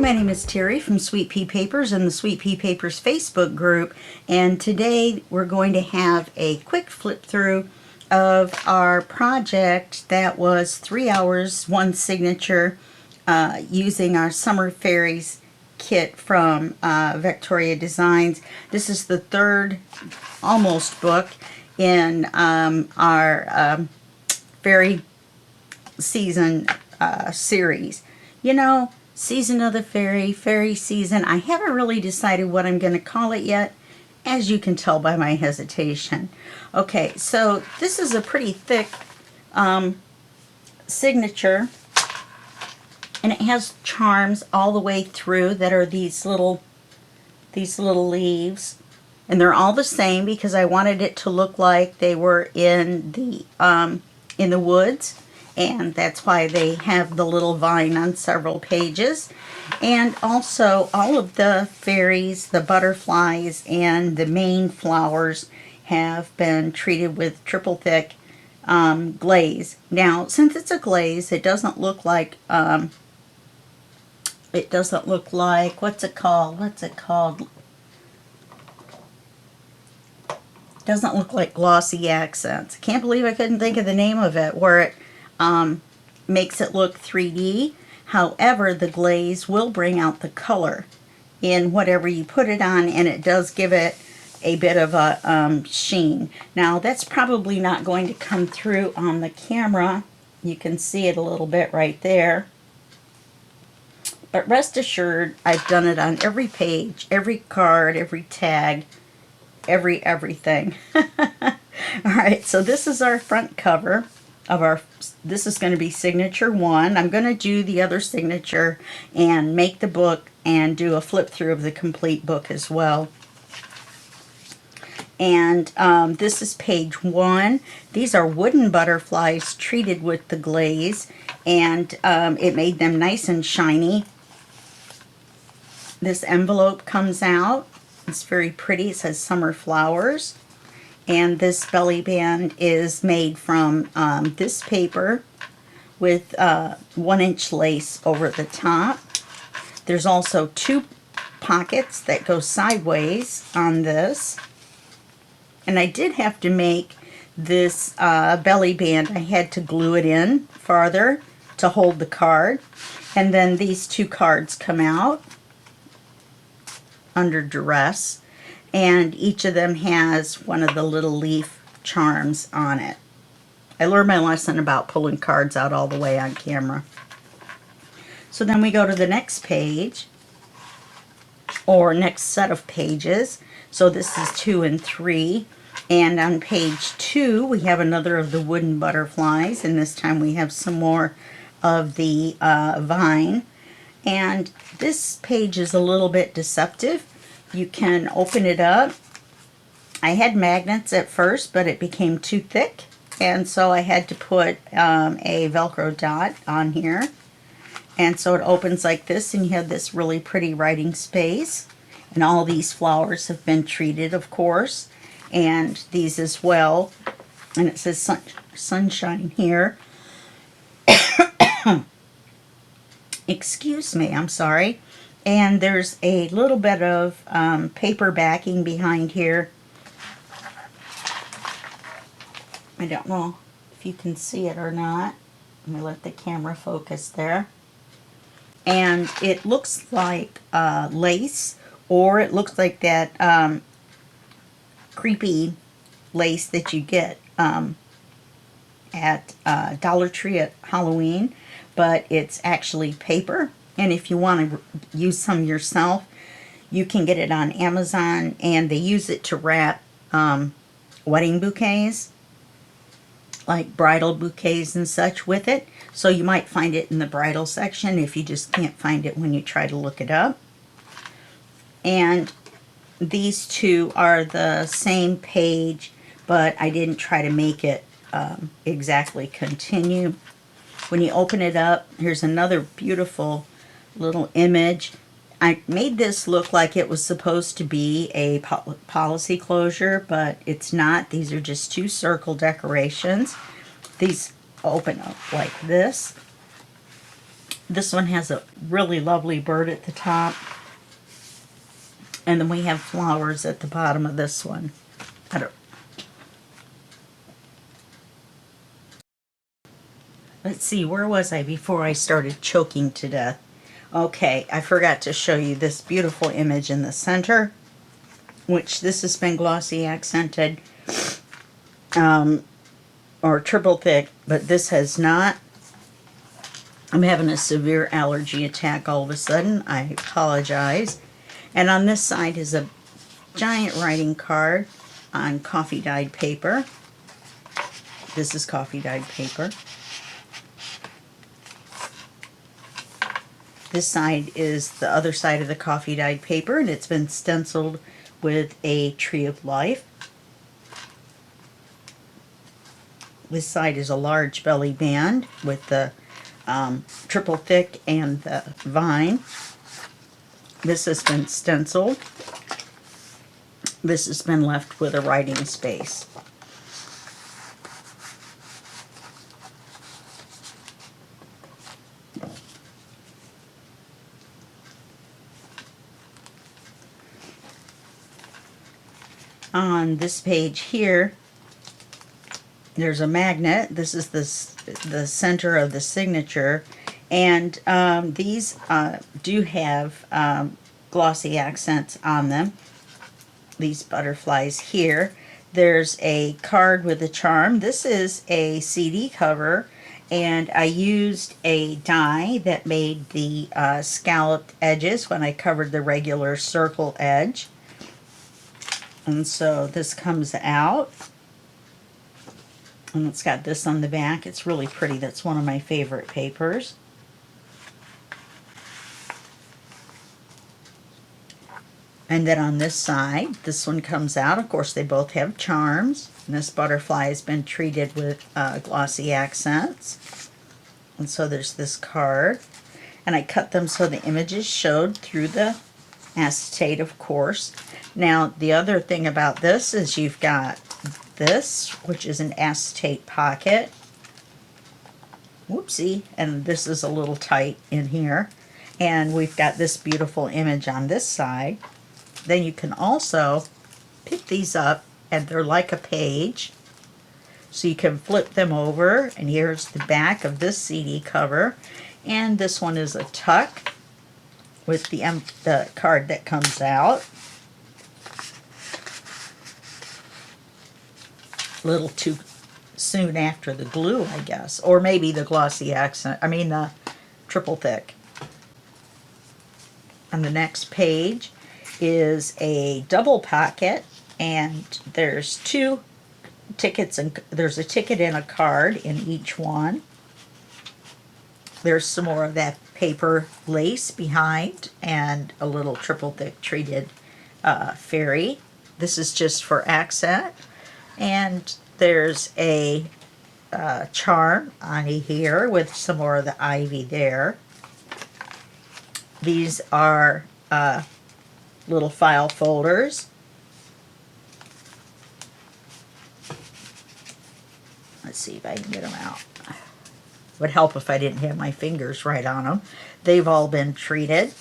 my name is Terry from Sweet Pea Papers and the Sweet Pea Papers Facebook group, and today we're going to have a quick flip through of our project that was 3 hours, one signature, using our Summer Fairies kit from Victoria Designs. This is the third almost book in our fairy season series. You know, Season of the Fairy, Fairy Season. I haven't really decided what I'm going to call it yet, as you can tell by my hesitation. Okay, so this is a pretty thick signature, and it has charms all the way through that are these little leaves, and they're all the same because I wanted it to look like they were in the woods. And that's why they have the little vine on several pages. And also all of the fairies, the butterflies, and the main flowers have been treated with triple thick glaze. Now, since it's a glaze, it doesn't look like what's it called? Doesn't look like glossy accents. I can't believe I couldn't think of the name of it, where it makes it look 3D. However, the glaze will bring out the color in whatever you put it on, and it does give it a bit of a sheen. Now, that's probably not going to come through on the camera. You can see it a little bit right there. But rest assured, I've done it on every page, every card, every tag, everything. Alright, so this is our front cover of this is going to be signature 1. I'm going to do the other signature and make the book and do a flip through of the complete book as well. And this is page 1. These are wooden butterflies treated with the glaze, and it made them nice and shiny. This envelope comes out. It's very pretty. It says Summer Flowers. And this belly band is made from this paper with 1-inch lace over the top. There's also 2 pockets that go sideways on this. And I did have to make this belly band. I had to glue it in farther to hold the card. And then these 2 cards come out under duress. And each of them has one of the little leaf charms on it. I learned my lesson about pulling cards out all the way on camera. So then we go to the next page, or next set of pages. So this is 2 and 3. And on page 2, we have another of the wooden butterflies. And this time we have some more of the vine. And this page is a little bit deceptive. You can open it up. I had magnets at first, but it became too thick, and so I had to put a Velcro dot on here. And so it opens like this, and you have this really pretty writing space. And all these flowers have been treated, of course, and these as well. And it says sunshine here. Excuse me, I'm sorry. And there's a little bit of paper backing behind here. I don't know if you can see it or not. Let me let the camera focus there. And it looks like lace, or it looks like that creepy lace that you get at Dollar Tree at Halloween. But it's actually paper. And if you want to use some yourself, you can get it on Amazon, and they use it to wrap wedding bouquets, like bridal bouquets and such with it. So you might find it in the bridal section if you just can't find it when you try to look it up. And these 2 are the same page, but I didn't try to make it exactly continue. When you open it up, here's another beautiful little image. I made this look like it was supposed to be a policy closure, but it's not. These are just 2 circle decorations. These open up like this. This one has a really lovely bird at the top. And then we have flowers at the bottom of this one. Let's see, where was I before I started choking to death? Okay, I forgot to show you this beautiful image in the center, which this has been glossy accented or triple thick, but this has not. I'm having a severe allergy attack all of a sudden. I apologize. And on this side is a giant writing card on coffee dyed paper. This is coffee dyed paper. This side is the other side of the coffee dyed paper, and it's been stenciled with a tree of life. This side is a large belly band with the triple thick and the vine. This has been stenciled. This has been left with a writing space. On this page here, there's a magnet. This is the center of the signature, and these do have glossy accents on them. These butterflies here. There's a card with a charm. This is a CD cover, and I used a die that made the scalloped edges when I covered the regular circle edge. And so this comes out, and it's got this on the back. It's really pretty. That's one of my favorite papers. And then on this side, this one comes out. Of course, they both have charms. And this butterfly has been treated with glossy accents. And so there's this card. And I cut them so the images showed through the acetate, of course. Now, the other thing about this is you've got this, which is an acetate pocket. Whoopsie. And this is a little tight in here. And we've got this beautiful image on this side. Then you can also pick these up, and they're like a page. So you can flip them over, and here's the back of this CD cover. And this one is a tuck with the card that comes out. A little too soon after the glue, I guess. Or maybe the glossy accent. I mean the triple thick. On the next page is a double pocket, and there's two tickets, and there's a ticket and a card in each one. There's some more of that paper lace behind, and a little triple thick treated fairy. This is just for accent. And there's a charm on here with some more of the ivy there. These are little file folders. Let's see if I can get them out. Would help if I didn't have my fingers right on them. They've all been treated,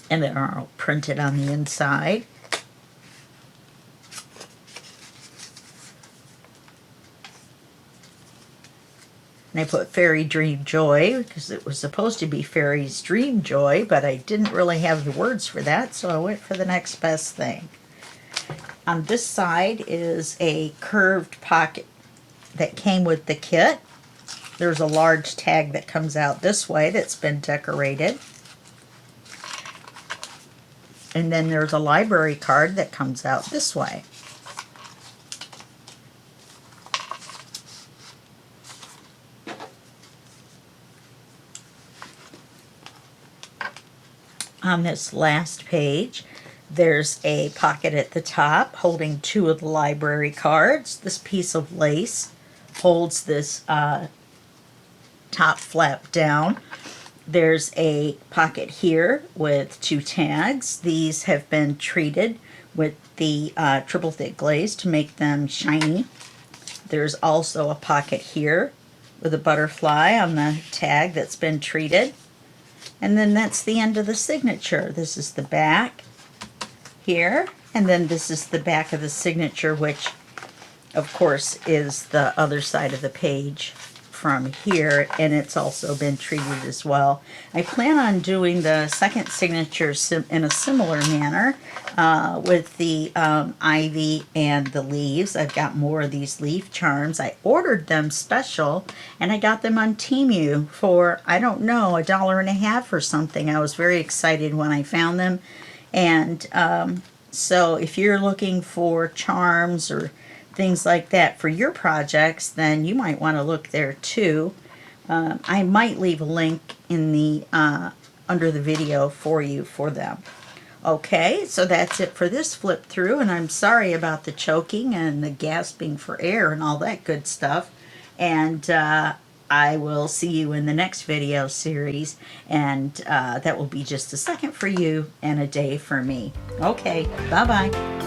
and they're all printed on the inside. And I put Fairy Dream Joy because it was supposed to be Fairy's Dream Joy, but I didn't really have the words for that, so I went for the next best thing. On this side is a curved pocket that came with the kit. There's a large tag that comes out this way that's been decorated. And then there's a library card that comes out this way. On this last page, there's a pocket at the top holding two of the library cards. This piece of lace holds this top flap down. There's a pocket here with two tags. These have been treated with the triple thick glaze to make them shiny. There's also a pocket here with a butterfly on the tag that's been treated. And then that's the end of the signature. This is the back here, and then this is the back of the signature, which of course is the other side of the page from here, and it's also been treated as well. I plan on doing the second signature in a similar manner with the ivy and the leaves. I've got more of these leaf charms. I ordered them special, and I got them on Temu for, I don't know, $1.50 or something. I was very excited when I found them. And so if you're looking for charms or things like that for your projects, then you might want to look there too. I might leave a link in the under the video for you for them. Okay, so that's it for this flip through, and I'm sorry about the choking and the gasping for air and all that good stuff. And I will see you in the next video series, and that will be just a second for you and a day for me. Okay, bye-bye.